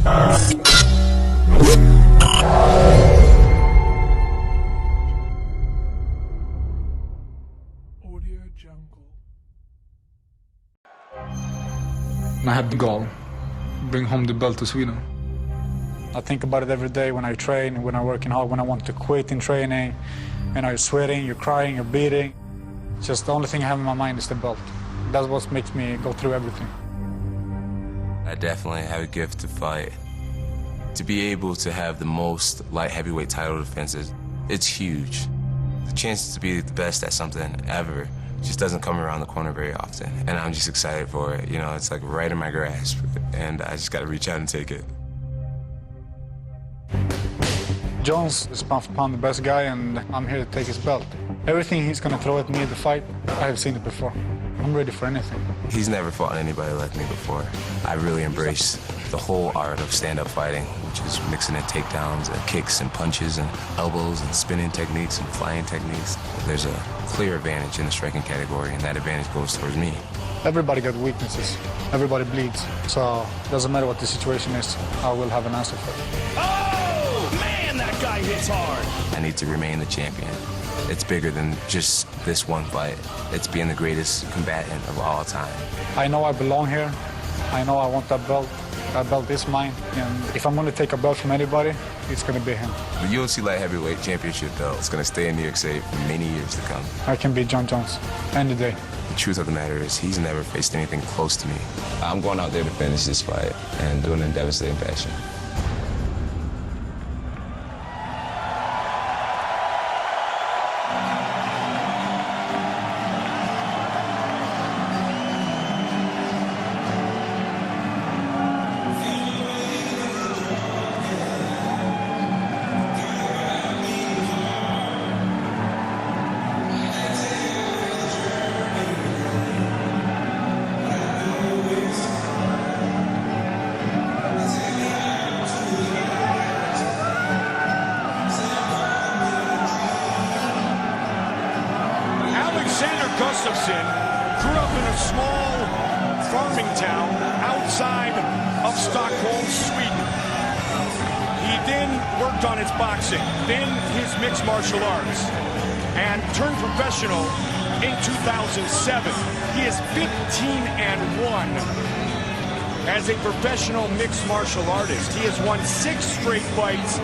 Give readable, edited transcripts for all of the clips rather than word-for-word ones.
I had the goal, bring home the belt to Sweden. I think about it every day when I train, when I'm working hard, when I want to quit in training. You know, you're sweating, you're crying, you're bleeding. Just the only thing I have in my mind is the belt. That's what makes me go through everything. I definitely have a gift to fight. To be able to have the most light heavyweight title defenses, it's huge. The chance to be the best at something ever just doesn't come around the corner very often. And I'm just excited for it. You know, it's like right in my grasp. And I just got to reach out and take it. Jones is pound for pound the best guy, and I'm here to take his belt. Everything he's going to throw at me in the fight, I have seen it before. I'm ready for anything. He's never fought anybody like me before. I really embrace the whole art of stand-up fighting, which is mixing in takedowns and kicks and punches and elbows and spinning techniques and flying techniques. There's a clear advantage in the striking category, and that advantage goes towards me. Everybody got weaknesses. Everybody bleeds. So it doesn't matter what the situation is, I will have an answer for it. Oh, man, that guy hits hard. I need to remain the champion. It's bigger than just this one fight. It's being the greatest combatant of all time. I know I belong here. I know I want that belt. That belt is mine. And if I'm going to take a belt from anybody, it's going to be him. The UFC Light Heavyweight Championship belt is going to stay in New York State for many years to come. I can beat John Jones any day. The truth of the matter is he's never faced anything close to me. I'm going out there to finish this fight and do it in devastating fashion. Gustafsson grew up in a small farming town outside of Stockholm, Sweden. He then worked on his boxing, then his mixed martial arts, and turned professional in 2007. He is 15-1 as a professional mixed martial artist. He has won 6 straight fights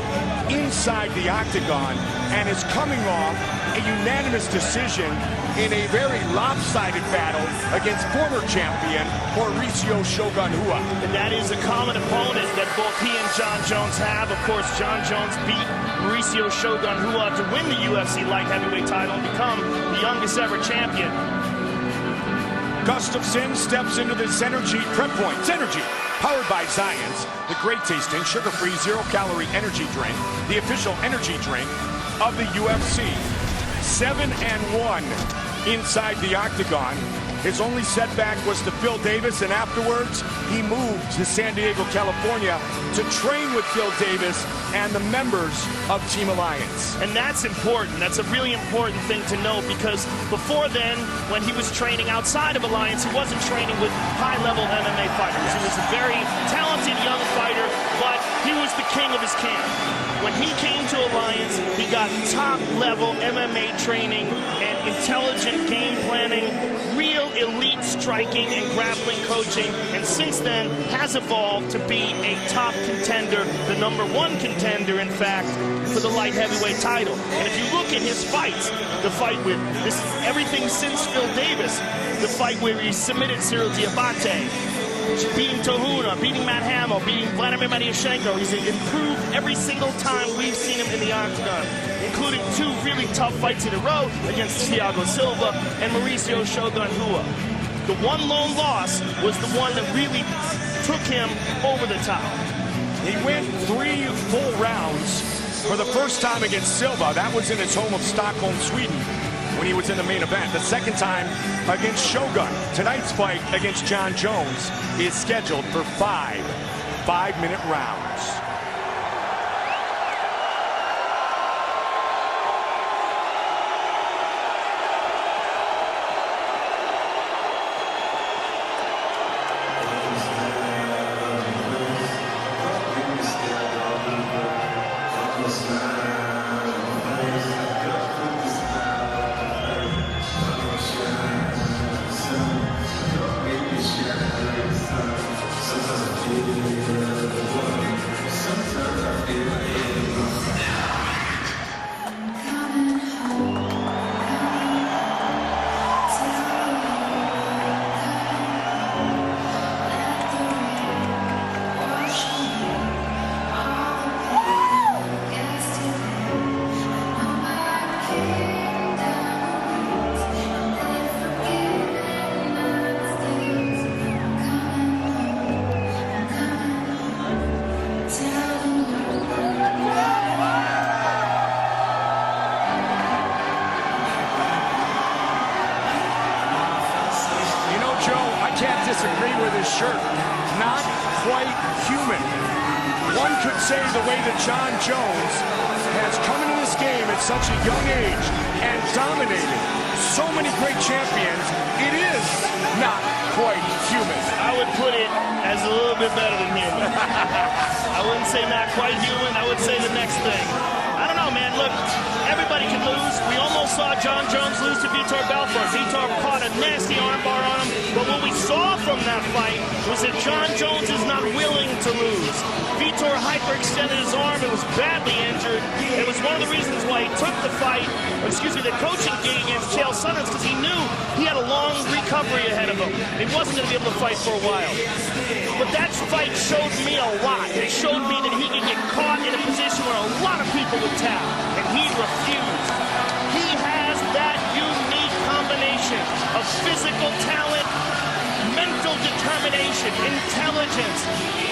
inside the octagon and is coming off a unanimous decision in a very lopsided battle against former champion Mauricio Shogun Rua. And that is a common opponent that both he and John Jones have. Of course, John Jones beat Mauricio Shogun Rua to win the UFC light heavyweight title and become the youngest ever champion. Gustafsson steps into the Synergy Prep Point. Synergy, powered by Zions, the great tasting, sugar-free, zero-calorie energy drink, the official energy drink of the UFC. 7-1 inside the octagon. His only setback was to Phil Davis, and afterwards he moved to San Diego, California to train with Phil Davis and the members of Team Alliance. And that's important. That's a really important thing to know, because before then, when he was training outside of Alliance, he wasn't training with high-level MMA fighters. He was a very talented young fighter, but he was the king of his camp. When he came to Alliance, he got top-level MMA training and intelligent game planning, real elite striking and grappling coaching, and since then has evolved to be a top contender, the #1 contender, in fact, for the light heavyweight title. And if you look at his fights, the fight with this, everything since Phil Davis, the fight where he submitted Cyril Diabate, beating Tohuna, beating Matt Hamill, beating Vladimir Mariashenko. He's improved every single time we've seen him in the octagon, including 2 really tough fights in a row against Thiago Silva and Mauricio Shogun Rua. The one lone loss was the one that really took him over the top. He went 3 full rounds for the first time against Silva. That was in his home of Stockholm, Sweden, when he was in the main event. The second time against Shogun. Tonight's fight against John Jones is scheduled for 5 5-minute rounds. One could say the way that John Jones has come into this game at such a young age and dominated so many great champions, it is not quite human. I would put it as a little bit better than human. I wouldn't say not quite human. I would say the next thing. I don't know, man. Look, everybody can lose. We almost saw John Jones lose to Vitor Belfort. Vitor caught a nasty armbar on him. But what we saw from that fight was that John Jones is not willing to lose. Vitor hyperextended his arm and was badly injured. It was one of the reasons why he took the fight, the coaching gig against Chael Sonnen, because he knew he had a long recovery ahead of him. He wasn't going to be able to fight for a while. But that fight showed me a lot. It showed me that he could get caught in a position where a lot of people would tap, and he refused. He has that unique combination of physical talent, mental determination, intelligence,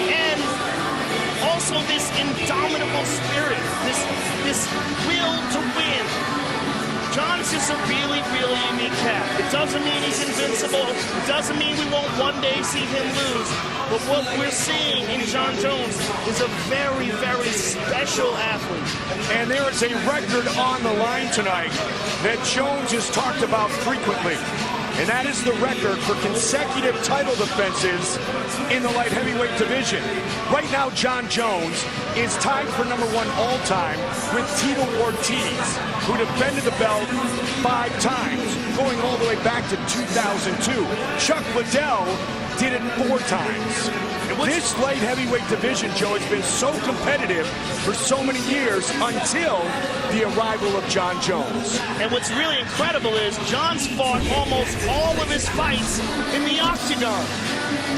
and also this indomitable spirit, this will to win. John's just a really, really unique cat. It doesn't mean he's invincible. It doesn't mean we won't one day see him lose. But what we're seeing in John Jones is a very, very special athlete. And there is a record on the line tonight that Jones has talked about frequently. And that is the record for consecutive title defenses in the light heavyweight division. Right now, John Jones is tied for #1 all-time with Tito Ortiz, who defended the belt 5 times, going all the way back to 2002. Chuck Liddell did it 4 times. This light heavyweight division, Joe, has been so competitive for so many years until the arrival of John Jones. And what's really incredible is John's fought almost all of his fights in the octagon.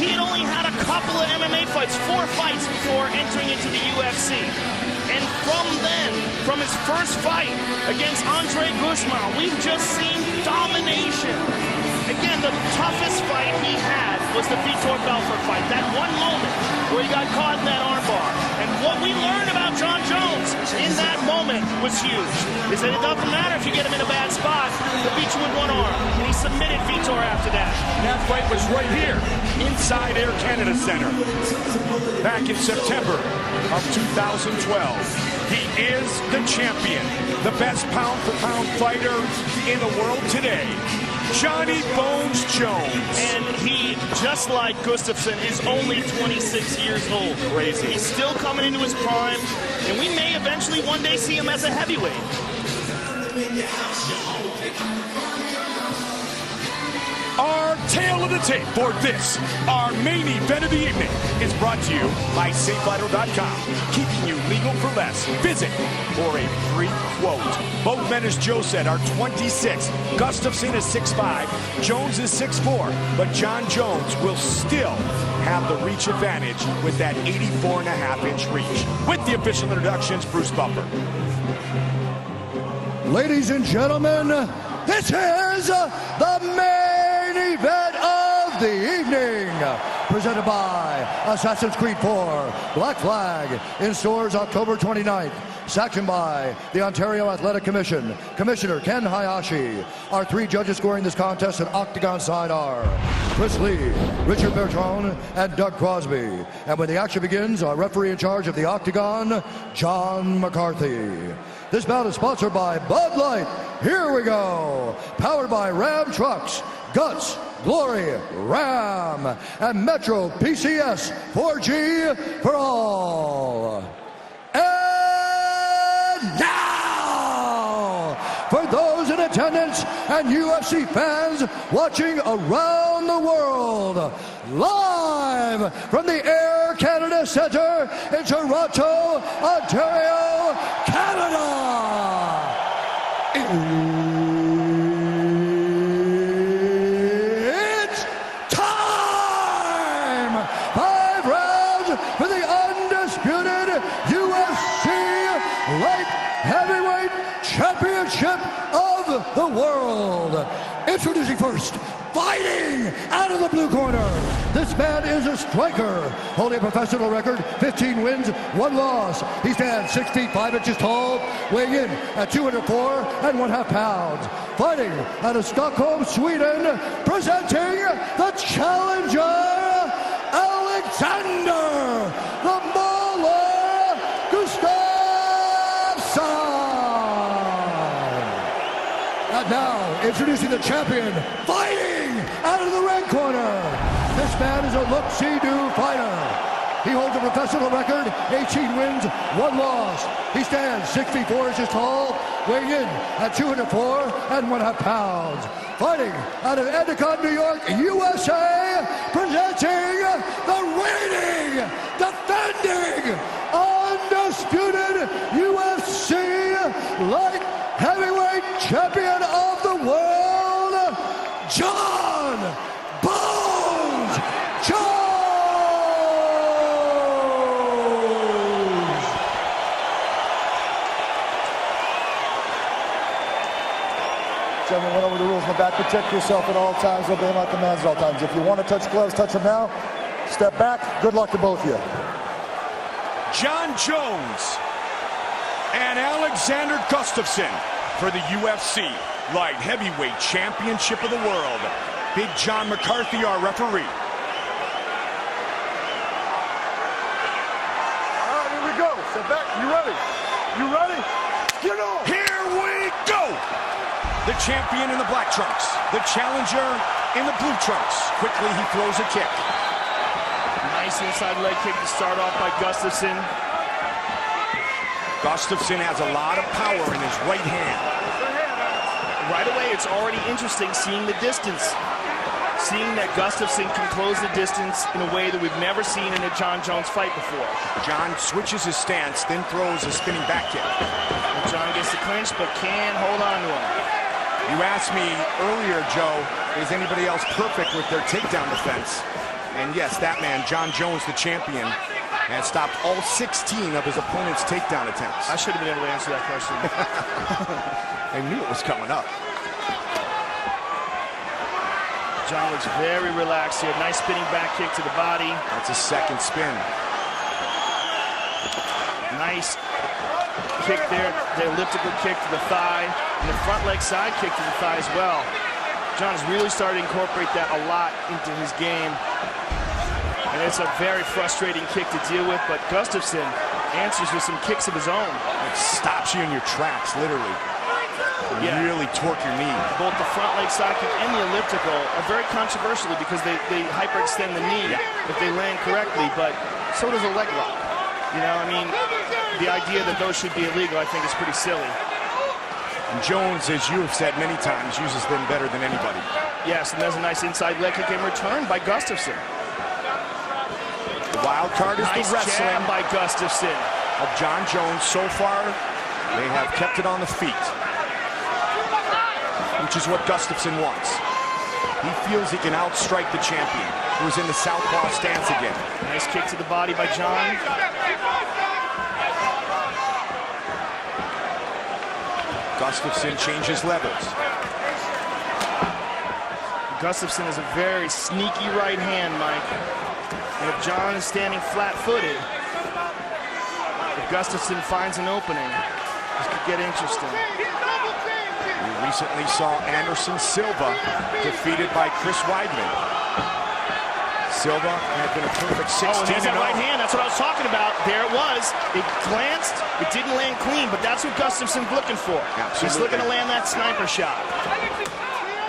He had only had a couple of MMA fights, 4 fights before entering into the UFC. And from then, from his first fight against Andre Gustafsson, we've just seen domination. Again, the toughest fight he had was the Vitor Belfort fight. That one moment where he got caught in that armbar. And what we learned about John Jones in that moment was huge. Is that it doesn't matter if you get him in a bad spot, he'll beat you with one arm. And he submitted Vitor after that. That fight was right here, inside Air Canada Center, back in September of 2012. He is the champion, the best pound-for-pound fighter in the world today. Johnny Bones Jones. And he, just like Gustafsson, is only 26 years old. Crazy. He's still coming into his prime, and we may eventually one day see him as a heavyweight. Our tale of the tape for this, our main event of the evening, is brought to you by SafeVital.com. Keeping you legal for less. Visit for a free quote. Both men, as Joe said, are 26. Gustafsson is 6'5", Jones is 6'4", but John Jones will still have the reach advantage with that 84.5-inch reach. With the official introductions, Bruce Buffer. Ladies and gentlemen, this is the main event of the evening. Presented by Assassin's Creed 4, Black Flag, in stores October 29th. Sanctioned by the Ontario Athletic Commission. Commissioner Ken Hayashi. Our 3 judges scoring this contest at Octagon side are Chris Lee, Richard Bertrand, and Doug Crosby. And when the action begins, our referee in charge of the Octagon, John McCarthy. This bout is sponsored by Bud Light. Here we go. Powered by Ram Trucks, Guts, Glory, Ram, and Metro PCS 4G for all. And now, for those in attendance and UFC fans watching around the world, live from the Air Canada Centre in Toronto, Ontario, Canada. It's time! 5 rounds for the undisputed UFC Light Heavyweight Championship of the world. Introducing first, fighting out of the blue corner. This man is a striker, holding a professional record, 15 wins, 1 loss. He stands 6 feet 5 inches tall, weighing in at 204.5 pounds. Fighting out of Stockholm, Sweden, presenting the challenger, Alexander the Mauler introducing the champion, fighting out of the red corner. This man is a look-see-do fighter. He holds a professional record, 18 wins, 1 loss. He stands 6 feet 4 inches tall, weighing in at 204 1/2 pounds. Fighting out of Endicott, New York, USA, presenting the reigning, defending, undisputed UFC light heavyweight champion of the world, John Bones Jones! Gentlemen, went over the rules in the back. Protect yourself at all times. Obey my commands at all times. If you want to touch gloves, touch them now. Step back. Good luck to both of you. John Jones and Alexander Gustafsson for the UFC Light Heavyweight Championship of the World. Big John McCarthy, our referee. All right, here we go. Step back. You ready? You ready? Get on! Here we go! The champion in the black trunks. The challenger in the blue trunks. Quickly, he throws a kick. Nice inside leg kick to start off by Gustafsson. Gustafsson has a lot of power in his right hand. Right away, it's already interesting seeing the distance. Seeing that Gustafsson can close the distance in a way that we've never seen in a John Jones fight before. John switches his stance, then throws a spinning back kick. And John gets the clinch, but can hold on to him. You asked me earlier, Joe, is anybody else perfect with their takedown defense? And yes, that man, John Jones, the champion, has stopped all 16 of his opponent's takedown attempts. I should have been able to answer that question. I knew it was coming up. John looks very relaxed here. Nice spinning back kick to the body. That's a second spin. Nice kick there, the elliptical kick to the thigh, and the front leg side kick to the thigh as well. John has really started to incorporate that a lot into his game. And it's a very frustrating kick to deal with, but Gustafsson answers with some kicks of his own. It stops you in your tracks, literally. Yeah. Really torque your knee. Both the front leg side kick and the elliptical are very controversial because they hyperextend the knee if they land correctly, but so does a leg lock. You know, I mean, the idea that those should be illegal, I think, is pretty silly. And Jones, as you have said many times, uses them better than anybody. Yes, and there's a nice inside leg kick in return by Gustafsson. The wild card is nice the wrestling jab by Gustafsson of John Jones. So far, they have kept it on the feet, which is what Gustafsson wants. He feels he can outstrike the champion, who is in the southpaw stance again. Nice kick to the body by John. Gustafsson changes levels. Gustafsson is a very sneaky right hand, Mike. And if John is standing flat-footed, if Gustafsson finds an opening, this could get interesting. We recently saw Anderson Silva defeated by Chris Weidman. Silva had been a perfect 16-0. Oh, and there's that right hand. That's what I was talking about. There it was. It glanced. It didn't land clean, but that's what Gustafsson's looking for. Absolutely. He's looking to land that sniper shot.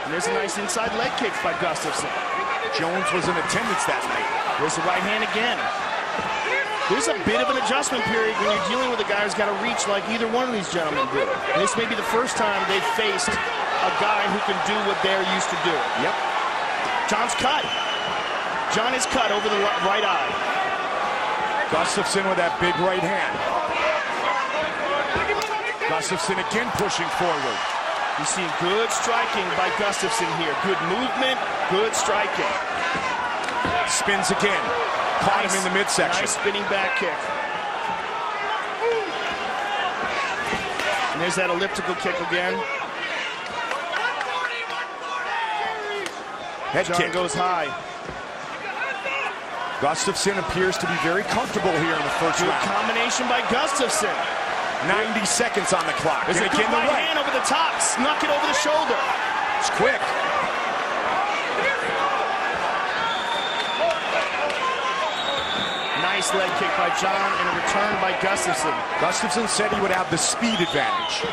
And there's a nice inside leg kick by Gustafsson. Jones was in attendance that night. There's the right hand again. There's a bit of an adjustment period when you're dealing with a guy who's got to reach like either one of these gentlemen do. And this may be the first time they've faced a guy who can do what they're used to doing. Yep. John's cut. John is cut over the right eye. Gustafsson with that big right hand. Gustafsson again pushing forward. You're seeing good striking by Gustafsson here. Good movement, good striking. Spins again. Caught him in the midsection. Nice spinning back kick. And there's that elliptical kick again. Head John kick goes high. Gustafsson appears to be very comfortable here in the first Good round. combination by Gustafsson. 90 seconds on the clock. There's a good right hand over the top. Snuck it over the shoulder. It's quick. Nice leg kick by John and a return by Gustafsson. Gustafsson said he would have the speed advantage.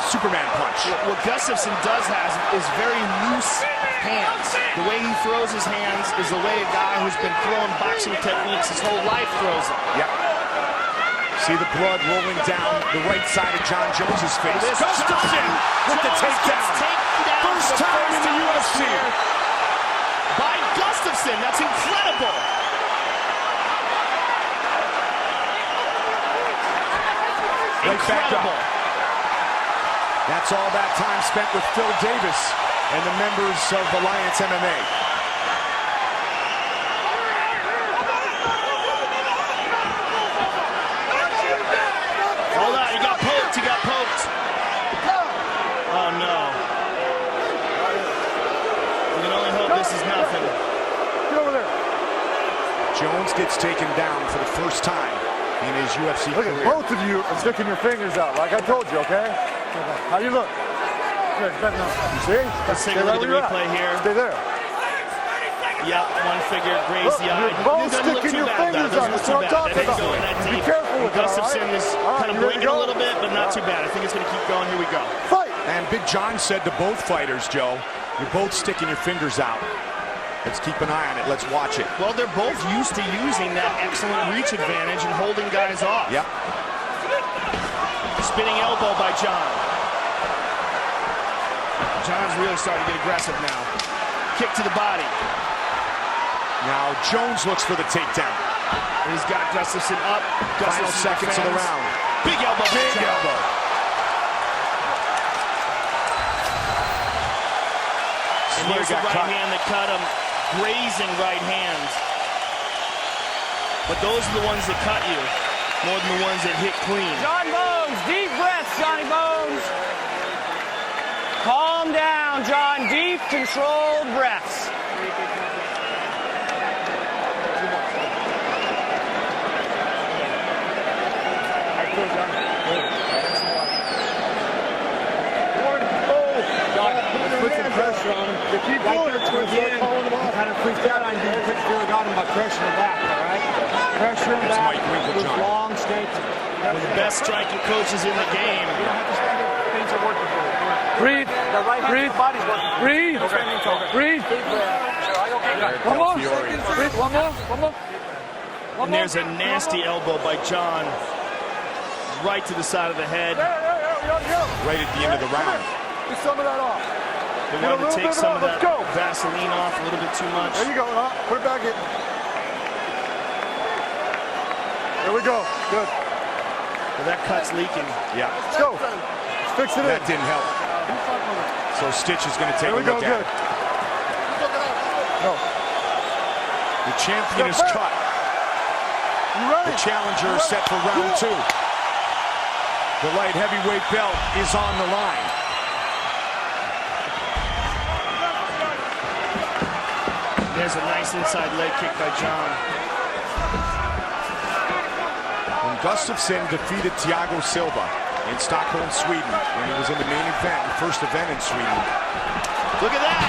Superman punch. What Gustafsson does have is very loose hands. The way he throws his hands is the way a guy who's been throwing boxing techniques his whole life throws them. Yep. See the blood rolling down the right side of John Jones's face. Gustafsson with the takedown. First time in the UFC. By Gustafsson. That's incredible. Right back up. That's all that time spent with Phil Davis and the members of Alliance MMA. Hold on, he got poked, he got poked. Oh no. We can only hope this is nothing. Get over there. Jones gets taken down for the first time in his UFC Look career. at both of you are sticking your fingers out, like I told you, okay? How you look? Good, good enough. You see? Let's take a Stay look at the where you're replay at. here. Stay there. Yep, one finger grazed the eye. You're both Doesn't look sticking too your bad, fingers though. out. Doesn't That's look what I'm too bad. talking That didn't about. go in that Be deep. careful with it, all Gustafsson right? is All right, kind of you ready to blinking a go? little bit, but not too bad. I think it's going to keep going. Here we go. Fight! And Big John said to both fighters, Joe, you're both sticking your fingers out. Let's keep an eye on it. Let's watch it. Well, they're both used to using that excellent reach advantage and holding guys off. Yep. Spinning elbow by John. John's really starting to get aggressive now. Kick to the body. Now Jones looks for the takedown. And he's got Gustafsson up. Final Gustafsson seconds of the defends. round. Big elbow. Big elbow. And here's the right hand that cut him. Grazing right hand. But those are the ones that cut you more than the ones that hit clean. John Bones, deep breaths, Johnny Bones. Calm down, John. Deep, controlled breaths. Put some pressure on him. You keep going, it's going to start calling him off. Kind of freaked out on you. Really got him by pressure him back, all right? Pressure him That's back Mike Winkle, with John. long skates. One of the best striking coaches in the game. Things are working for you. Breathe. The right hand, breathe. Body's working. Breathe. Okay. Breathe. One more. Breathe. One more. One more. And there's a nasty elbow by John. Right to the side of the head. Right at the end of the round. Get some of that off. They Get a wanted to little take bit some off. of that Let's go. Vaseline off a little bit too much. There you go, huh? Put it back in. There we go. Good. Well, that cut's leaking. Yeah. Let's go. Let's fix it That in. didn't help. So Stitch is going to take There a we go. look at Good. it. No. The champion is Step back. cut. You ready? The challenger is set for round 2. The light heavyweight belt is on the line. There's a nice inside leg kick by John. When Gustafsson defeated Thiago Silva in Stockholm, Sweden, when he was in the main event, the first event in Sweden. Look at that.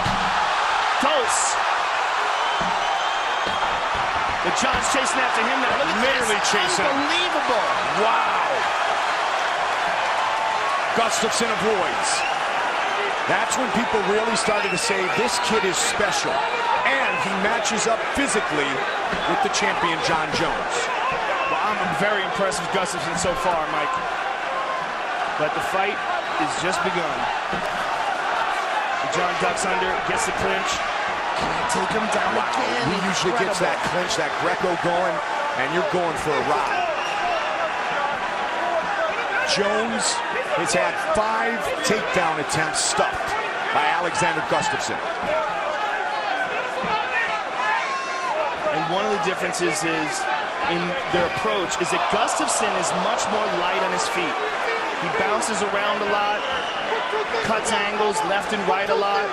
Dose. But John's chasing after him now. Look at Literally this. chasing him. Unbelievable. Wow. Gustafsson avoids. That's when people really started to say, this kid is special. And he matches up physically with the champion, John Jones. Well, I'm very impressed with Gustafsson so far, Mike. But the fight is just begun. John ducks under, gets the clinch. Can't take him down again. He usually gets that clinch, that Greco going, and you're going for a ride. Jones has had 5 takedown attempts stuffed by Alexander Gustafsson. And one of the differences is in their approach is that Gustafsson is much more light on his feet. He bounces around a lot, cuts angles left and right a lot.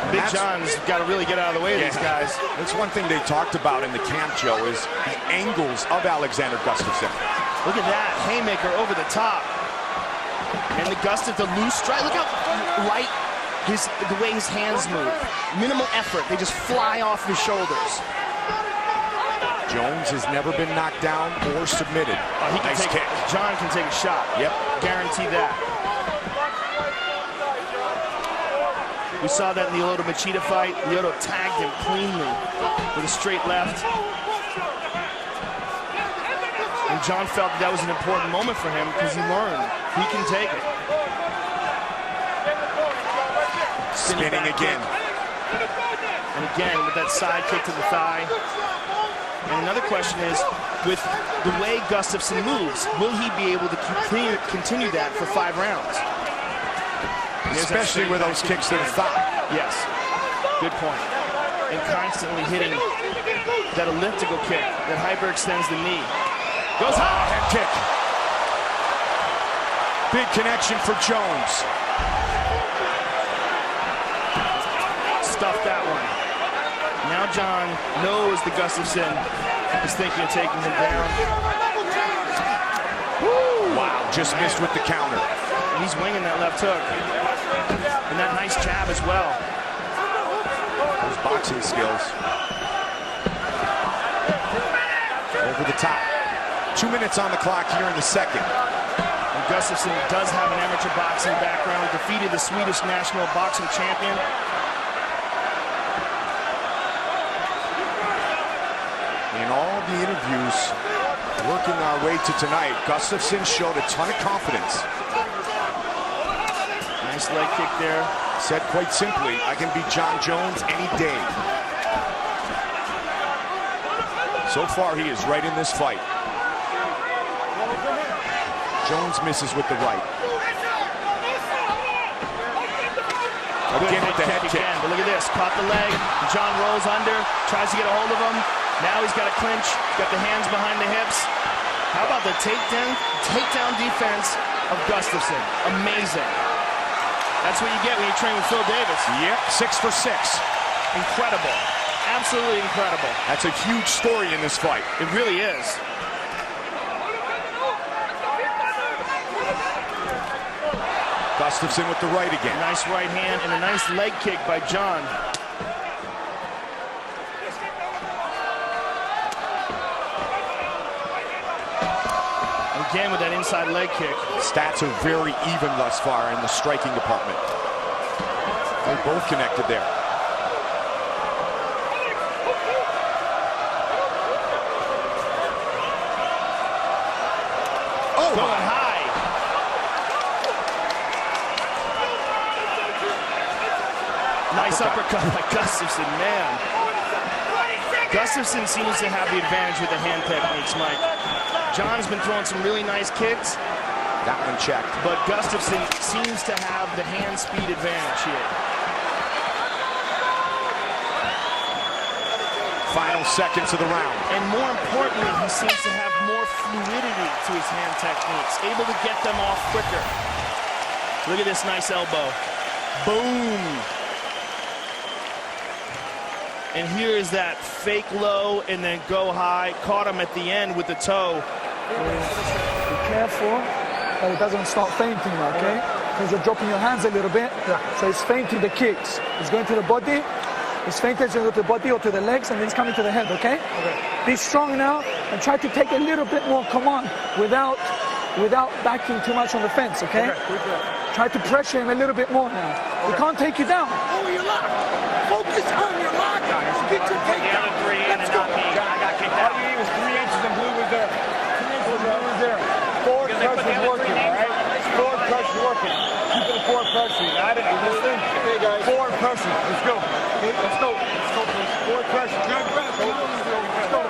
Big John's got to really get out of the way of these guys. That's one thing they talked about in the camp, Joe, is the angles of Alexander Gustafsson. Look at that, haymaker over the top. And the the loose strike. Look how light the way his hands move. Minimal effort, they just fly off his shoulders. Jones has never been knocked down or submitted. He can Nice kick. John can take a shot. Yep. Guarantee that. We saw that in the Lyoto Machida fight. Lyoto tagged him cleanly with a straight left. And John felt that was an important moment for him because he learned he can take it. Spinning again. And again, with that side kick to the thigh. And another question is, with the way Gustafsson moves, will he be able to continue that for 5 rounds? Especially with those kicks to the thigh. Yes, good point. And constantly hitting that elliptical kick that hyperextends the knee. Goes high. Head kick. Big connection for Jones. Stuffed that one. Now John knows the Gustafsson is thinking of taking him down. Woo! Wow, just missed with the counter. And he's winging that left hook. And that nice jab as well. Those boxing skills. Over the top. 2 minutes on the clock here in the second. And Gustafsson does have an amateur boxing background. He defeated the Swedish national boxing champion. In all of the interviews working our way to tonight, Gustafsson showed a ton of confidence. Nice leg kick there. Said quite simply, I can beat John Jones any day. So far, he is right in this fight. Jones misses with the right. Again with the head kick. Again, but look at this. Caught the leg. John rolls under. Tries to get a hold of him. Now he's got a clinch. Got the hands behind the hips. How about the takedown defense of Gustafsson? Amazing. That's what you get when you train with Phil Davis. Yep, 6 for 6. Incredible. Absolutely incredible. That's a huge story in this fight. It really is. Gustafsson with the right again. Nice right hand and a nice leg kick by John. Again with that inside leg kick. Stats are very even thus far in the striking department. They're both connected there. Oh, going high. Nice uppercut by Gustafsson, man. Gustafsson seems to have the advantage with the hand techniques, Mike. John's been throwing some really nice kicks. That one checked. But Gustafsson seems to have the hand speed advantage here. Final seconds of the round. And more importantly, he seems to have more fluidity to his hand techniques, able to get them off quicker. Look at this nice elbow. Boom. And here is that fake low and then go high. Caught him at the end with the toe. Be careful that it doesn't start fainting, okay? Because you're dropping your hands a little bit. So it's feinting the kicks. It's going to the body. It's fainting to the body or to the legs, and then it's coming to the head, okay? Be strong now and try to take a little bit more command without backing too much on the fence, okay? Try to pressure him a little bit more now. We can't take you down. Oh, you're locked. Focus on your lock. Get your takedown. Let's go. I got kicked out. All you need was 3 inches and blue was there. 3 inches and blue was there. Forward pressure working, all right? Forward pressure working. Keep it forward pressure. Got it? You listening? Okay, guys. Forward pressure. Let's go. Okay, let's go. Let's go, please. Forward pressure. Let's go.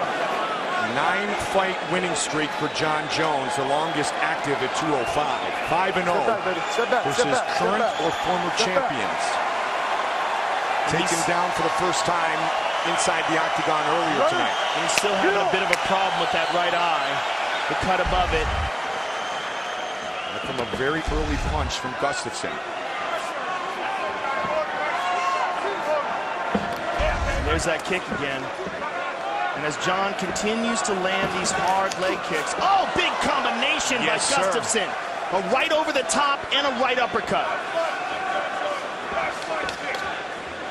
9-fight winning streak for John Jones, the longest active at 205. 5-0 versus current or former champions. Taken down for the first time inside the octagon earlier tonight. And he's still having a bit of a problem with that right eye. The cut above it. From a very early punch from Gustafsson. And there's that kick again. And as John continues to land these hard leg kicks. Oh, big combination by Gustafsson. A right over the top and a right uppercut.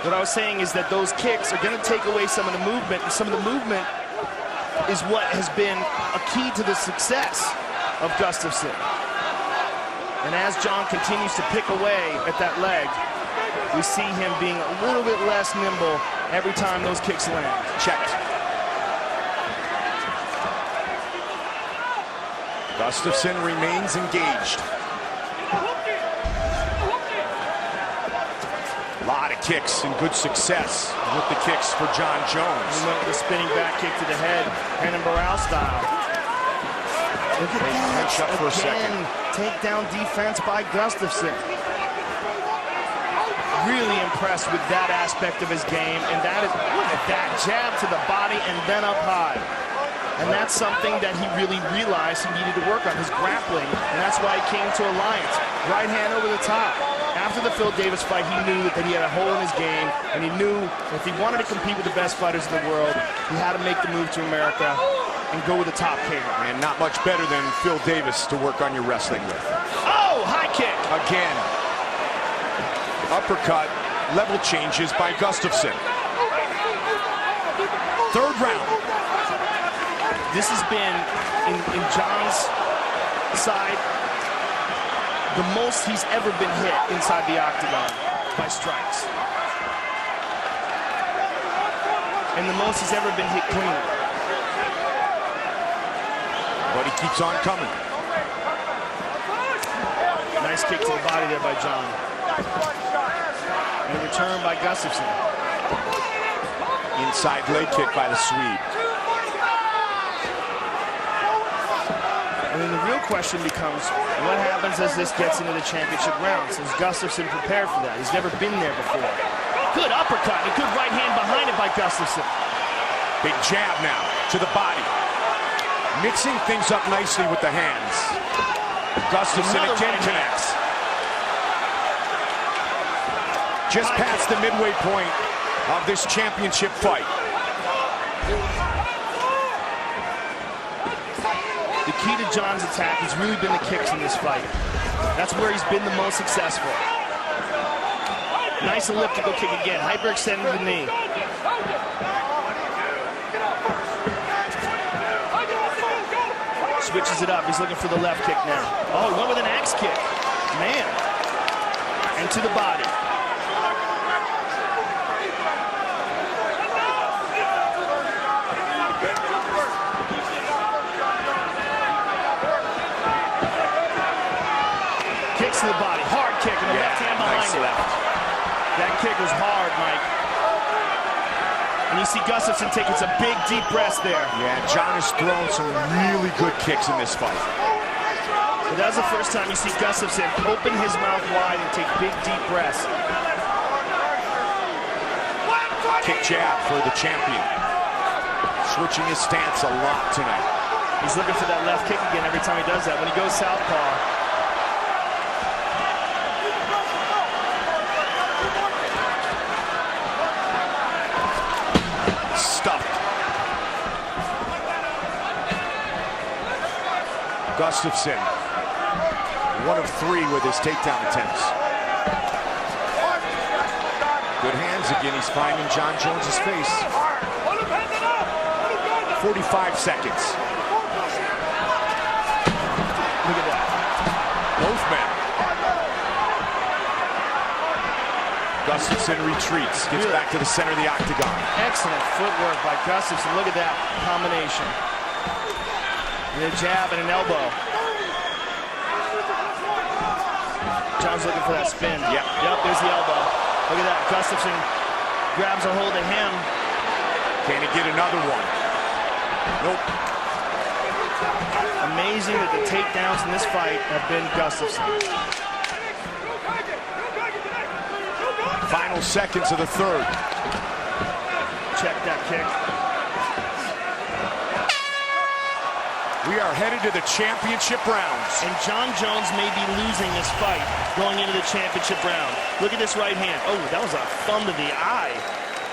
What I was saying is that those kicks are going to take away some of the movement. And some of the movement is what has been a key to the success of Gustafsson. And as John continues to pick away at that leg, we see him being a little bit less nimble every time those kicks land. Checked. Gustafsson remains engaged. A lot of kicks and good success with the kicks for John Jones. He went with a spinning back kick to the head, Henan Barrow style. Look at that. Punch up for a second. Takedown defense by Gustafsson. Really impressed with that aspect of his game, and that is, look at that jab to the body and then up high. And that's something that he really realized he needed to work on, his grappling, and that's why he came to Alliance. Right hand over the top. After the Phil Davis fight, he knew that he had a hole in his game, and he knew if he wanted to compete with the best fighters in the world, he had to make the move to America and go with the top camp. And not much better than Phil Davis to work on your wrestling with. Oh, high kick. Again. Uppercut, level changes by Gustafsson. Third round. This has been, in John's side, the most he's ever been hit inside the octagon by strikes. And the most he's ever been hit clean. But he keeps on coming. Nice kick to the body there by John. And a return by Gustafsson. Inside leg kick by the Swede. And then the real question becomes, what happens as this gets into the championship rounds? Is Gustafsson prepared for that? He's never been there before. Good uppercut, a good right hand behind it by Gustafsson. Big jab now to the body. Mixing things up nicely with the hands. Gustafsson again connects. Just past the midway point of this championship fight. The key to John's attack has really been the kicks in this fight. That's where he's been the most successful. Nice elliptical kick again, hyperextended the knee. Switches it up, he's looking for the left kick now. Oh, he went with an axe kick. Man. And to the body. Kicks to the body, hard kick, and the left hand behind it. That kick was hard, Mike. And you see Gustafsson taking some big, deep breaths there. Yeah, John has thrown some really good kicks in this fight. But that was the first time you see Gustafsson open his mouth wide and take big, deep breaths. Kick jab for the champion. Switching his stance a lot tonight. He's looking for that left kick again every time he does that. When he goes southpaw, Gustafsson, 1 of 3 with his takedown attempts. Good hands again, he's finding John Jones's face. 45 seconds. look at that. Both men. Gustafsson retreats, gets back to the center of the octagon. Excellent footwork by Gustafsson. Look at that combination. And a jab and an elbow. John's looking for that spin. Yep, there's the elbow. Look at that. Gustafsson grabs a hold of him. Can he get another one? Nope. Amazing that the takedowns in this fight have been Gustafsson. Final seconds of the third. Check that kick. We are headed to the championship rounds. And John Jones may be losing this fight going into the championship round. Look at this right hand. Oh, that was a thumb to the eye.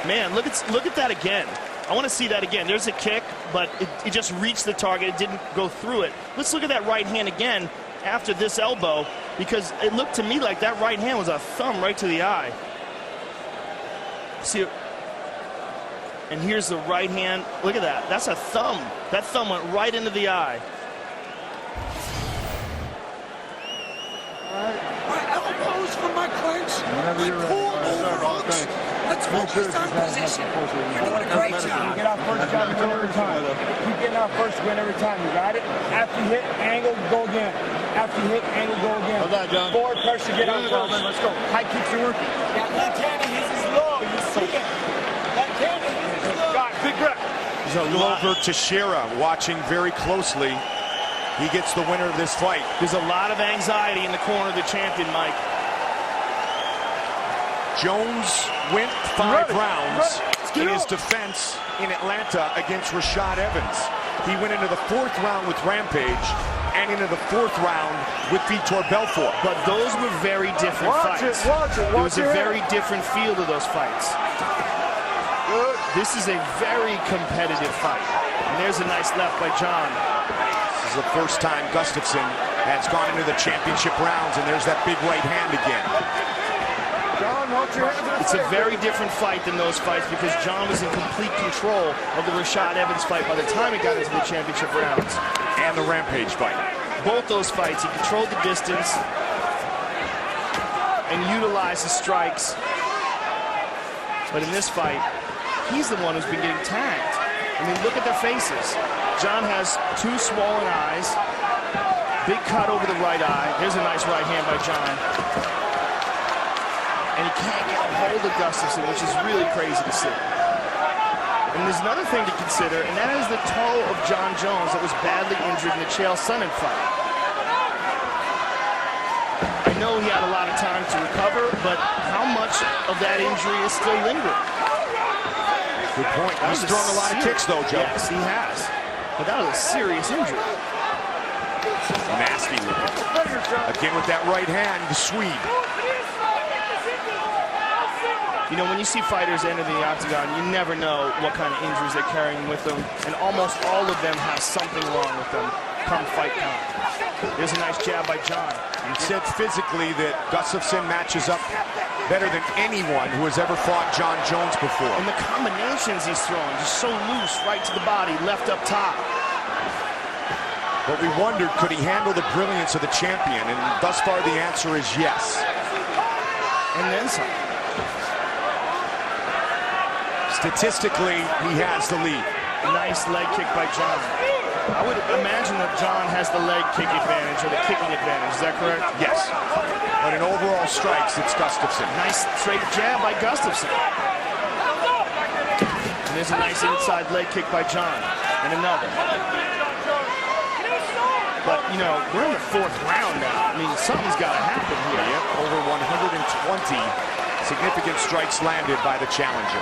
Man, look at that again. I want to see that again. There's a kick, but it just reached the target. It didn't go through it. Let's look at that right hand again after this elbow, because it looked to me like that right hand was a thumb right to the eye. See, And here's the right hand. Look at that. That's a thumb. That thumb went right into the eye. My elbows from my clinch. My core overarch. Let's focus on position. You're doing a great job. Get our first job win every time. Keep getting our first win every time. You got it? After you hit, angle, go again. After you hit, angle, go again. Well done, John. Forward pressure, get out first. Let's go. High kicks are working. That left hand of his is low. You see it. That hand of his is low. Got it. Big grip. Glover Teixeira watching very closely. He gets the winner of this fight. There's a lot of anxiety in the corner of the champion, Mike. Jones went 5 rounds in his defense in Atlanta against Rashad Evans. He went into the 4th round with Rampage and into the 4th round with Vitor Belfort. But those were very different fights. There was a very different feel to those fights. This is a very competitive fight. And there's a nice left by John. This is the first time Gustafsson has gone into the championship rounds, and there's that big right hand again. It's a very different fight than those fights because John was in complete control of the Rashad Evans fight by the time he got into the championship rounds. And the Rampage fight. Both those fights, he controlled the distance and utilized his strikes. But in this fight, he's the one who's been getting tagged. I mean, look at their faces. John has 2 swollen eyes, big cut over the right eye. There's a nice right hand by John. And he can't get a hold of Gustafsson, which is really crazy to see. And there's another thing to consider, and that is the toe of John Jones that was badly injured in the Chael Sonnen fight. I know he had a lot of time to recover, but how much of that injury is still lingering? Good point. He's thrown a lot of kicks, though, Joe. Yes, he has. But that was a serious injury. Nasty looking. Again with that right hand, the Swede. You know, when you see fighters enter the octagon, you never know what kind of injuries they're carrying with them, and almost all of them have something wrong with them come fight time. There's a nice jab by John. You said physically that Gustafsson matches up better than anyone who has ever fought John Jones before. And the combinations he's throwing, just so loose, right to the body, left up top. But we wondered, could he handle the brilliance of the champion? And thus far, the answer is yes. And then some. Statistically, he has the lead. Nice leg kick by John. I would imagine that John has the leg kick advantage or the kicking advantage. Is that correct? Yes. But in overall strikes, it's Gustafsson. Nice straight jab by Gustafsson. And there's a nice inside leg kick by John. And another. But, you know, we're in the 4th round now. I mean, something's got to happen here. Yep, over 120 significant strikes landed by the challenger.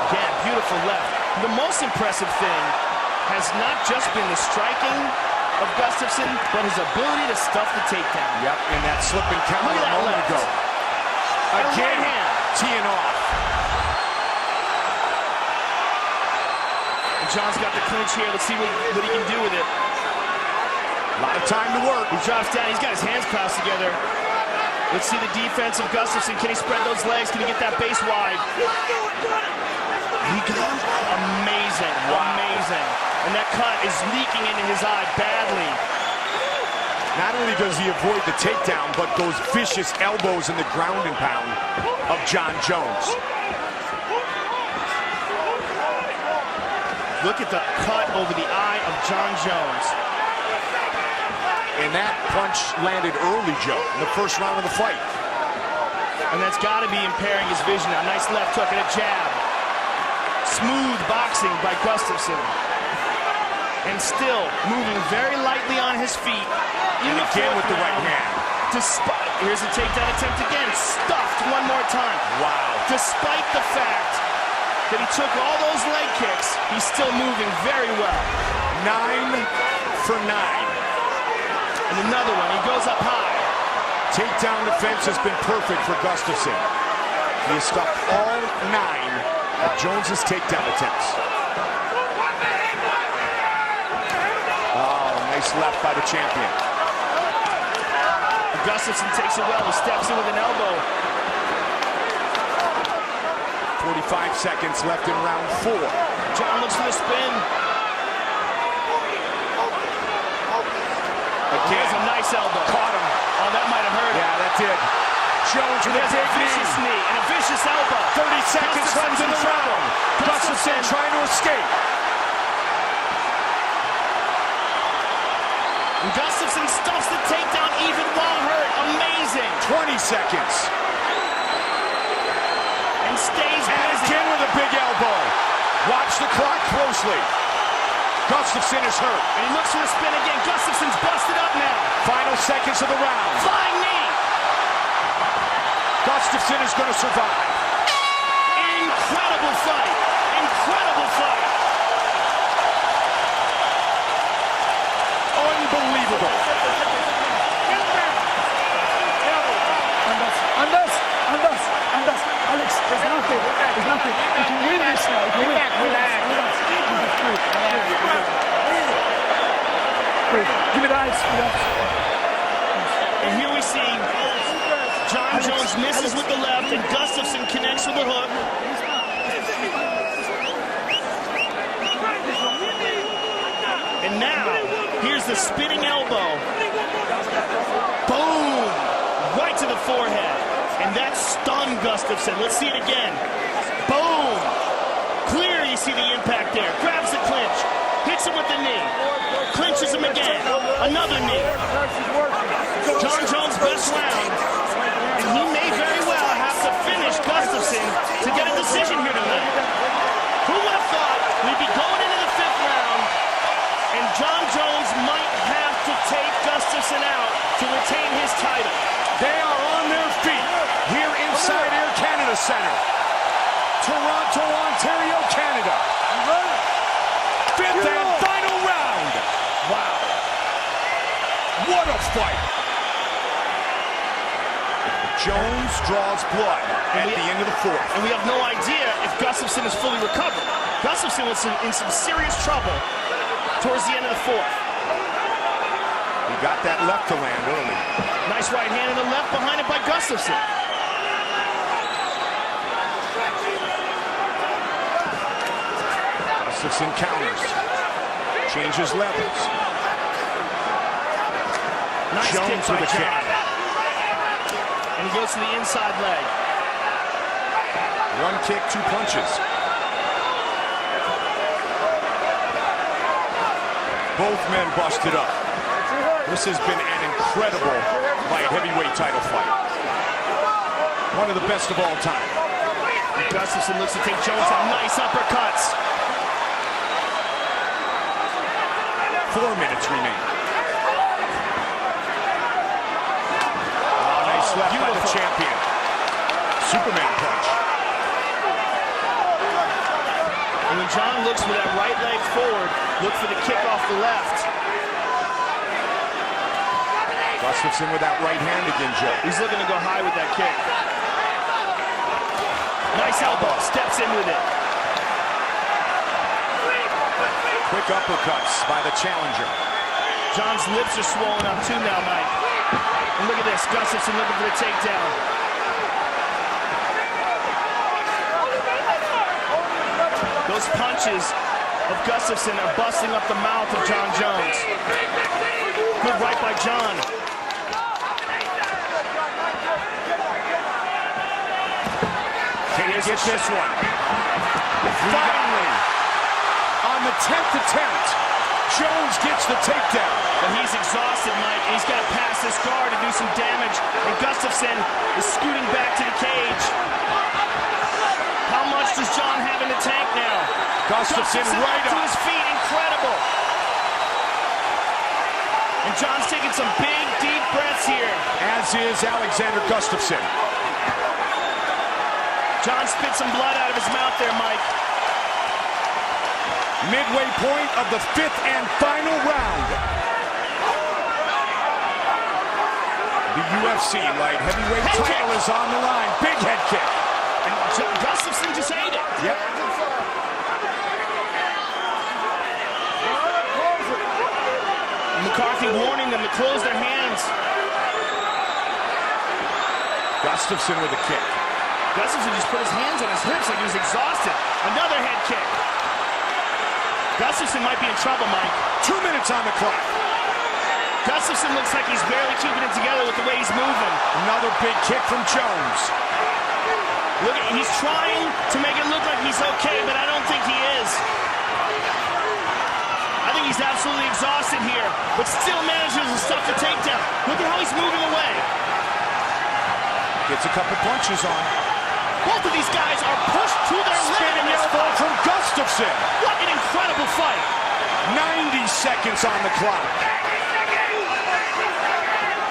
Again, beautiful left. The most impressive thing has not just been the striking of Gustafsson, but his ability to stuff the takedown. Yep, and that slip and counter a moment ago. Again, teeing off. And John's got the clinch here. Let's see what he can do with it. A lot of time to work. He drops down. He's got his hands crossed together. Let's see the defense of Gustafsson. Can he spread those legs? Can he get that base wide? He got him. Amazing. Wow. Amazing. And that cut is leaking into his eye badly. Not only does he avoid the takedown, but those vicious elbows in the ground and pound of John Jones. Look at the cut over the eye of John Jones. And that punch landed early, Joe, in the 1st round of the fight. And that's got to be impairing his vision now. Nice left hook and a jab. Smooth boxing by Gustafsson. And still moving very lightly on his feet. And again with the right hand. Here's a takedown attempt again. Stuffed one more time. Wow. Despite the fact that he took all those leg kicks, he's still moving very well. 9 for 9. And another one, he goes up high. Takedown defense has been perfect for Gustafsson. He has stopped all 9 of Jones's takedown attempts. Oh, nice left by the champion. Gustafsson takes it well, he steps in with an elbow. 5 seconds left in round 4. John looks for the spin. Here's a nice elbow. Caught him. Oh, that might have hurt him. Yeah, that did. Jones with a There's a big vicious knee and a vicious elbow. 30 seconds left in the round. Gustafsson trying to escape. And Gustafsson stuffs the takedown even while hurt. Amazing. 20 seconds. And stays And busy. again with a big elbow. Watch the clock closely. Gustafsson is hurt. And he looks for the spin again. Gustafsson's busted up now. Final seconds of the round. Flying knee. Gustafsson is going to survive. Incredible fight. Incredible fight. Unbelievable. Andas. Alex, there's nothing. There's nothing. You can win this now. You can win. Give it ice. And here we see John Jones misses with the left and Gustafsson connects with the hook. And now, here's the spinning elbow. Boom! Right to the forehead. And that stunned Gustafsson. Let's see it again. Boom! Clear, you see the impact there. Grabs the clinch. Hits him with the knee. Clinches him again. Another knee. John Jones' best round. And he may very well have to finish Gustafsson to get a decision here tonight. Who would have thought we'd be going into the 5th round and John Jones might have to take Gustafsson out to retain his title? They are on their feet here inside Air Canada Center. Toronto, Ontario, Canada. 5th and final round. Wow. What a fight. Jones draws blood at the end of the 4th. And we have no idea if Gustafsson is fully recovered. Gustafsson was in some serious trouble towards the end of the 4th. He got that left to land early. Nice right hand and the left behind it by Gustafsson. Gustafsson counters. Changes levels. Nice Jones kick by with a John. kick. And he goes to the inside leg. 1 kick, 2 punches. Both men busted up. This has been an incredible light heavyweight title fight. One of the best of all time. And Gustafsson looks to take Jones some nice uppercuts. 4 minutes remain. Oh, nice left by the champion. Superman punch. And when John looks for that right leg forward, look for the kick off the left. Gustafsson with that right hand again, Joe. He's looking to go high with that kick. Nice elbow, steps in with it. Quick uppercuts by the challenger. John's lips are swollen up too now, Mike. And look at this, Gustafsson looking for the takedown. Those punches of Gustafsson are busting up the mouth of John Jones. Good right by John. Can you get this one? Finally, on the 10th attempt, Jones gets the takedown. But he's exhausted, Mike. He's got to pass this guard to do some damage. And Gustafsson is scooting back to the cage. How much does John have in the tank now? Gustafsson right to up. his feet, incredible. And John's taking some big, deep breaths here. As is Alexander Gustafsson. John spit some blood out of his mouth there, Mike. Midway point of the 5th and final round. The UFC light heavyweight title is on the line. Big head kick. And Gustafsson just ate it. Yep. McCarthy warning them to close their hands. Gustafsson with a kick. Gustafsson just put his hands on his hips like he was exhausted. Another head kick. Gustafsson might be in trouble, Mike. 2 minutes on the clock. Gustafsson looks like he's barely keeping it together with the way he's moving. Another big kick from Jones. Look, he's trying to make it look like he's okay, but I don't think he is. I think he's absolutely exhausted here, but still manages to stuff the takedown. Look at how he's moving away. Gets a couple punches on. Both of these guys are pushed to their limit. Spinning elbow from Gustafsson. What an incredible fight. 90 seconds on the clock.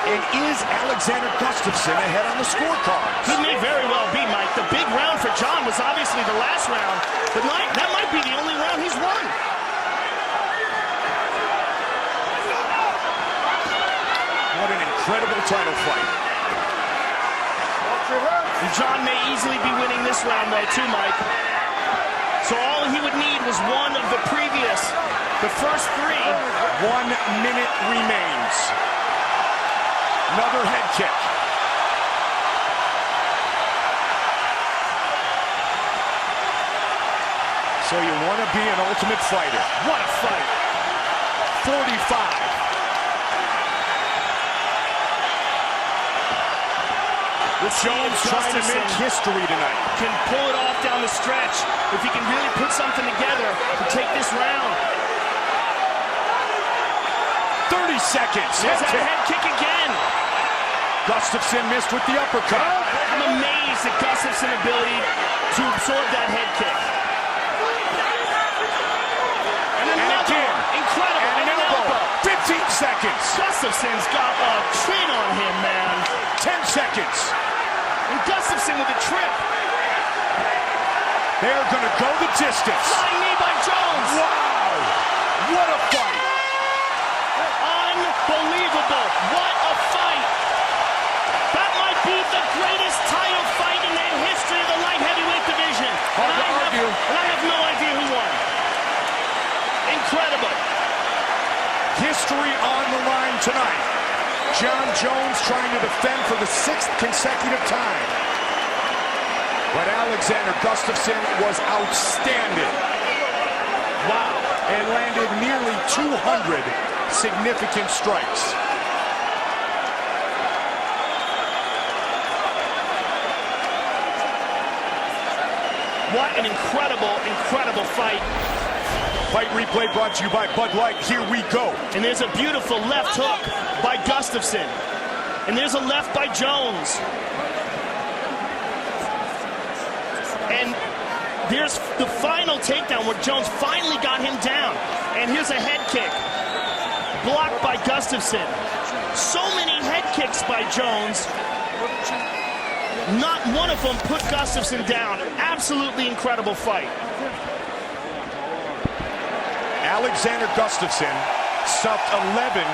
And is Alexander Gustafsson ahead on the scorecards? He may very well be, Mike. The big round for John was obviously the last round, but that might be the only round he's won. What an incredible title fight. And John may easily be winning this round, though, too, Mike. So all he would need was one of the first 3. 1 minute remains. Another head kick. So you want to be an ultimate fighter. What a fight. 45. Jones trying to make history tonight. Can pull it off down the stretch if he can really put something together to take this round. 30 seconds. There's a head kick again. Gustafsson missed with the uppercut. I'm amazed at Gustafsson's ability to absorb that head kick. And another again. incredible. And an elbow. 15 seconds. Gustafsson's got a chin on him, man. 10 seconds. And Gustafsson with a trip. They're going to go the distance. Flying knee by Jones. Wow. What a fight. Unbelievable. What a fight. That might be the greatest title fight in the history of the light heavyweight division. Hard to argue. And I have no idea who won. Incredible. History on the line tonight. John Jones trying to defend for the 6th consecutive time. But Alexander Gustafsson was outstanding. Wow. And landed nearly 200 significant strikes. What an incredible, incredible fight. Fight replay brought to you by Bud Light. Here we go. And there's a beautiful left hook by Gustafsson. And there's a left by Jones. And there's the final takedown where Jones finally got him down. And here's a head kick. Blocked by Gustafsson. So many head kicks by Jones. Not one of them put Gustafsson down. Absolutely incredible fight. Alexander Gustafsson stopped 11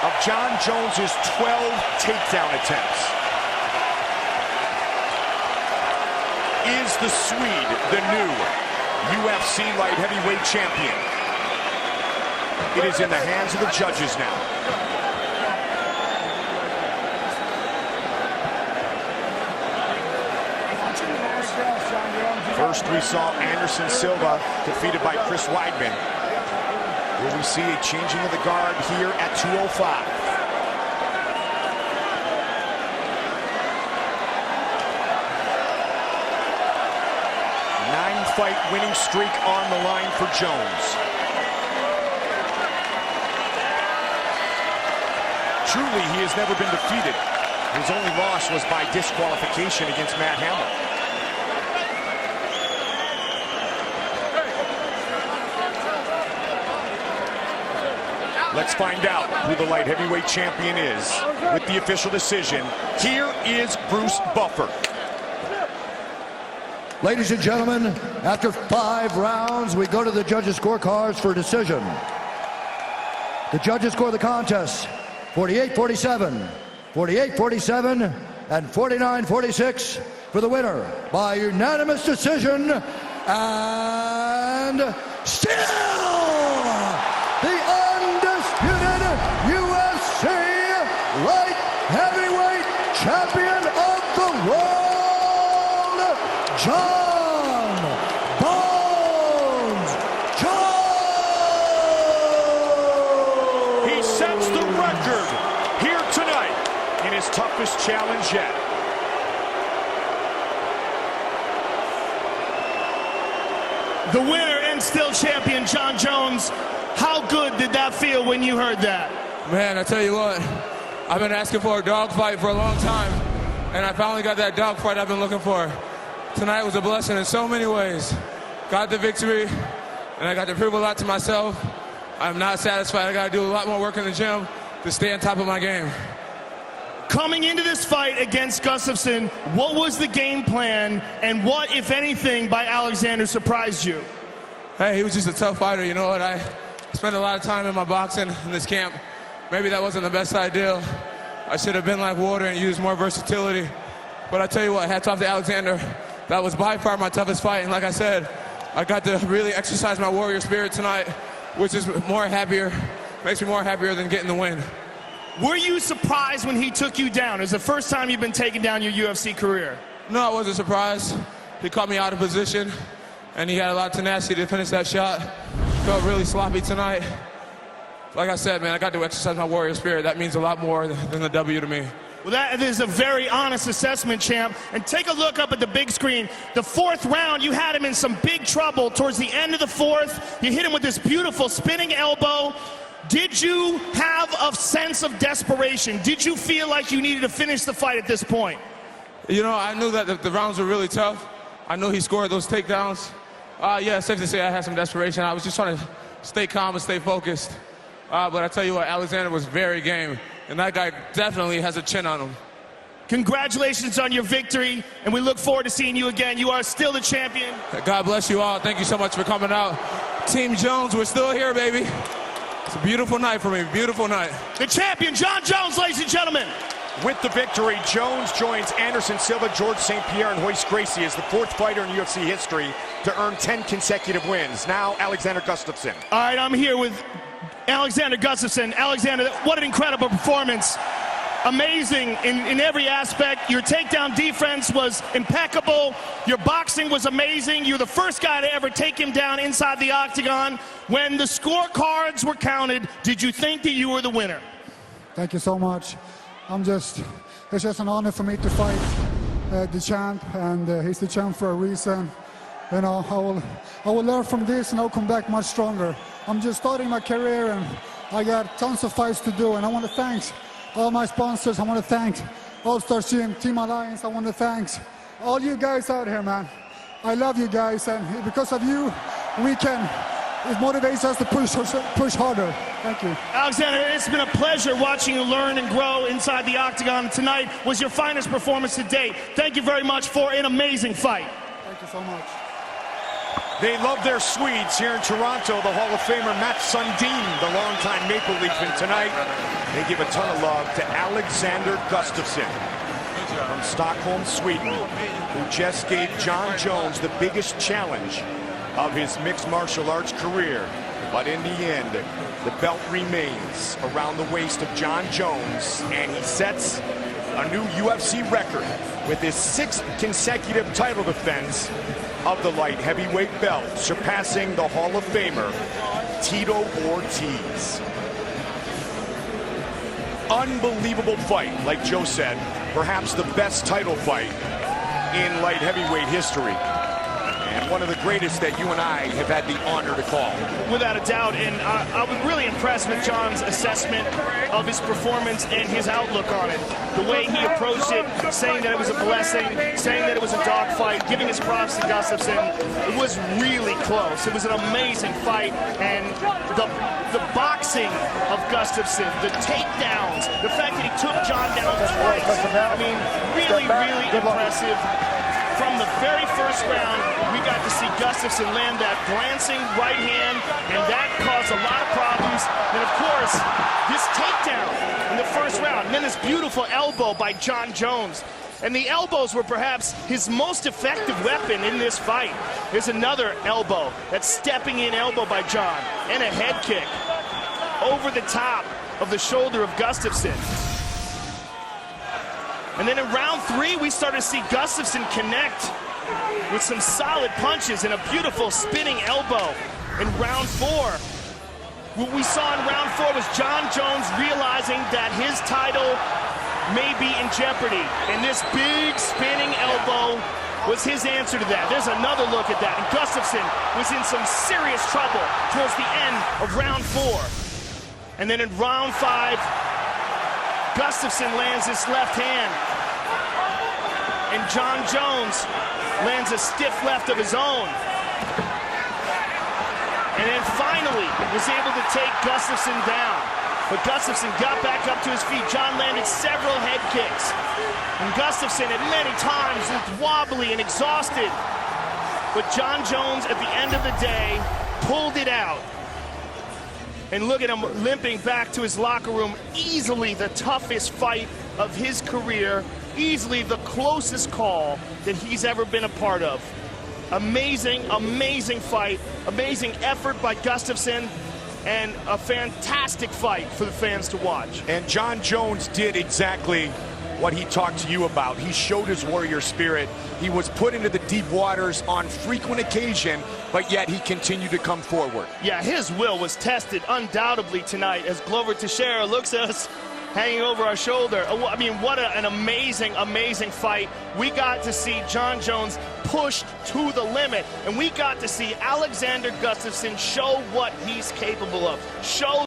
of John Jones's 12 takedown attempts. Is the Swede the new UFC light heavyweight champion? It is in the hands of the judges now. First, we saw Anderson Silva defeated by Chris Weidman. Will we see a changing of the guard here at 205? Nine-fight winning streak on the line for Jones. Truly, he has never been defeated. His only loss was by disqualification against Matt Hamill. Let's find out who the light heavyweight champion is with the official decision. Here is Bruce Buffer. Ladies and gentlemen, after 5 rounds, we go to the judges' scorecards for decision. The judges score the contest 48-47, 48-47, and 49-46 for the winner by unanimous decision. And still the undisputed UFC light heavyweight champion of the world, toughest challenge yet. The winner and still champion, Jon Jones. How good did that feel when you heard that? Man, I tell you what, I've been asking for a dogfight for a long time, and I finally got that dogfight I've been looking for. Tonight was a blessing in so many ways. Got the victory, and I got to prove a lot to myself. I'm not satisfied. I got to do a lot more work in the gym to stay on top of my game. Coming into this fight against Gustafsson, what was the game plan, and what, if anything, by Alexander surprised you? Hey, he was just a tough fighter. You know what? I spent a lot of time in my boxing in this camp. Maybe that wasn't the best idea. I should have been like water and used more versatility. But I tell you what, hats off to Alexander. That was by far my toughest fight. And like I said, I got to really exercise my warrior spirit tonight, which is makes me more happier than getting the win. Were you surprised when he took you down? Is the first time you've been taken down your UFC career? No, I wasn't surprised. He caught me out of position, and he had a lot of tenacity to finish that shot. Felt really sloppy tonight. Like I said, man, I got to exercise my warrior spirit. That means a lot more than the W to me. Well, that is a very honest assessment, champ. And take a look up at the big screen. The fourth round, you had him in some big trouble. Towards the end of the fourth, you hit him with this beautiful spinning elbow. Did you have a sense of desperation? Did you feel like you needed to finish the fight at this point? You know, I knew that the rounds were really tough. I knew he scored those takedowns. Yeah, safe to say I had some desperation. I was just trying to stay calm and stay focused. But I tell you what, Alexander was very game. And that guy definitely has a chin on him. Congratulations on your victory, and we look forward to seeing you again. You are still the champion. God bless you all. Thank you so much for coming out. Team Jones, we're still here, baby. It's a beautiful night for me, beautiful night. The champion, Jon Jones, ladies and gentlemen. With the victory, Jones joins Anderson Silva, George St. Pierre, and Royce Gracie as the fourth fighter in UFC history to earn 10 consecutive wins. Now, Alexander Gustafsson. All right, I'm here with Alexander Gustafsson. Alexander, what an incredible performance. Amazing in every aspect. Your takedown defense was impeccable. Your boxing was amazing. You're the first guy to ever take him down inside the octagon. When the scorecards were counted, did you think that you were the winner? Thank you so much. It's just an honor for me to fight the champ, and he's the champ for a reason. You know, I will learn from this, and I'll come back much stronger. I'm just starting my career, and I got tons of fights to do, and I want to thank all my sponsors. I want to thank All-Star Gym, Team Alliance. I want to thank all you guys out here, man. I love you guys, and because of you, it motivates us to push harder. Thank you. Alexander, it's been a pleasure watching you learn and grow inside the octagon. Tonight was your finest performance to date. Thank you very much for an amazing fight. Thank you so much. They love their Swedes here in Toronto. The Hall of Famer Matt Sundin, the longtime Maple Leaf, and tonight they give a ton of love to Alexander Gustafsson from Stockholm, Sweden, who just gave Jon Jones the biggest challenge of his mixed martial arts career. But in the end, the belt remains around the waist of Jon Jones, and he sets a new UFC record with his 6th consecutive title defense of the light heavyweight belt, surpassing the Hall of Famer Tito Ortiz. Unbelievable fight, like Joe said, perhaps the best title fight in light heavyweight history. And one of the greatest that you and I have had the honor to call. Without a doubt, and I was really impressed with Jon's assessment of his performance and his outlook on it. The way he approached it, saying that it was a blessing, saying that it was a dogfight, giving his props to Gustafsson. It was really close. It was an amazing fight, and the boxing of Gustafsson, the takedowns, the fact that he took Jon down twice, I mean, really, really impressive. From the very first round, we got to see Gustafsson land that glancing right hand, and that caused a lot of problems. And of course, this takedown in the first round, and then this beautiful elbow by Jon Jones. And the elbows were perhaps his most effective weapon in this fight. There's another elbow, that stepping in elbow by Jon, and a head kick over the top of the shoulder of Gustafsson. And then in round 3, we started to see Gustafsson connect with some solid punches and a beautiful spinning elbow. In round 4, what we saw in round 4 was Jon Jones realizing that his title may be in jeopardy. And this big spinning elbow was his answer to that. There's another look at that. And Gustafsson was in some serious trouble towards the end of round 4. And then in round 5, Gustafsson lands his left hand. And John Jones lands a stiff left of his own. And then finally was able to take Gustafsson down. But Gustafsson got back up to his feet. John landed several head kicks. And Gustafsson at many times looked wobbly and exhausted. But John Jones at the end of the day pulled it out. And look at him limping back to his locker room. Easily the toughest fight of his career. Easily the closest call that he's ever been a part of. Amazing, amazing fight. Amazing effort by Gustafsson. And a fantastic fight for the fans to watch. And John Jones did exactly what he talked to you about. He showed his warrior spirit. He was put into the deep waters on frequent occasion, but yet he continued to come forward. Yeah, his will was tested undoubtedly tonight as Glover Teixeira looks at us hanging over our shoulder. I mean, what an amazing, amazing fight. We got to see John Jones pushed to the limit, and we got to see Alexander Gustafsson show what he's capable of. Show